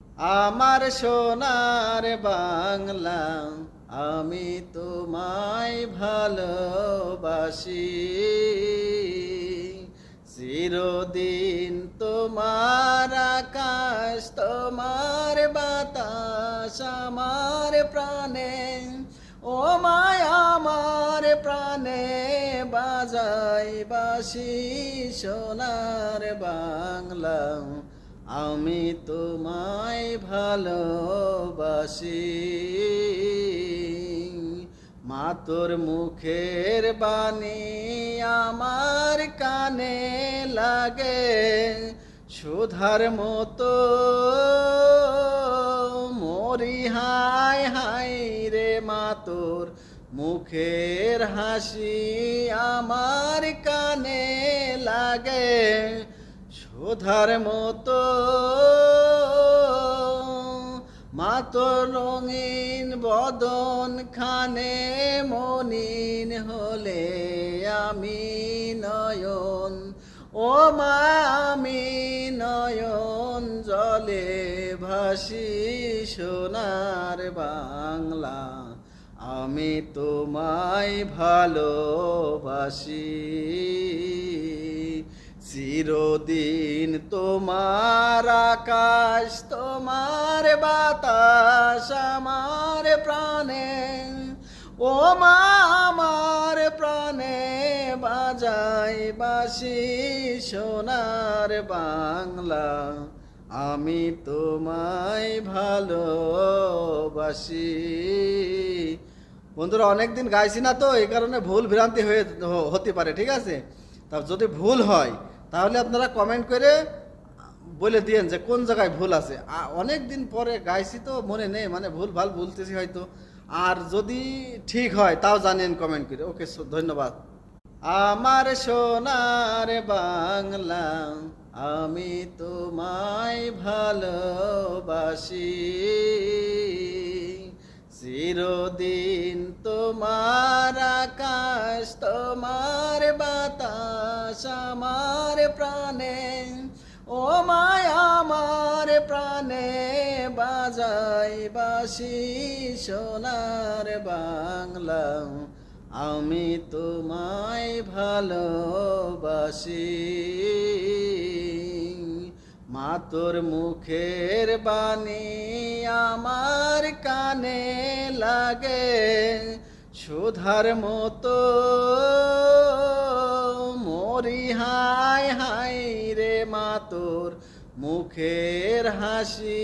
আমার সোনার বাংলা, আমি তোমায় ভালোবাসি। চিরদিন তোমার আকাশ, তোমার বাতাস আমার প্রাণে, ও মায়া আমার প্রাণে বাজাই বাঁশি। সোনার বাংলা, আমি তোমায় ভালোবাসি। মা তোর মুখের বাণী আমার কানে লাগে, সুধার মতো মরি হায় হায় রে। মা তোর মুখের হাসি আমার কানে লাগে, সুধার মতো। মা তোর রঙিন বদন খানে মনিন হলে আমি নয়ন, ও মা আমি নয়ন জলে ভাসি। সোনার বাংলা, আমি তোমায় ভালোবাসি। চিরদিন তোমার আকাশ, তোমার বাতাস আমার প্রাণে, ও মা আমার প্রাণে বাজাই বাঁশি। সোনার বাংলা, আমি তোমায় ভালোবাসি। বন্ধুরা, অনেকদিন গাইছি না তো, এই কারণে ভুল ভ্রান্তি হতে পারে, ঠিক আছে? তা যদি ভুল হয় তাহলে আপনারা কমেন্ট করে বলে দিয়েন যে কোন জায়গায় ভুল আছে। অনেক দিন পরে গাইছি তো মনে নেই, মানে ভুল ভাল বলতেছি হয়তো। আর যদি ঠিক হয় তাও জানেন কমেন্ট করে। ওকে, ধন্যবাদ। আমার সোনার বাংলা, আমি তোমায় ভালোবাসি। চিরদিন তোমার আকাশ, তোমার বাতাস আমার প্রাণে, ও মায়া আমার প্রাণে বাজাই বাঁশি। সোনার বাংলা, আমি তোমায় ভালোবাসি। মা তোর মুখের বাণী আমার কানে লাগে, সুধার মতো মরি হায় হায় রে। মা তোর মুখের হাসি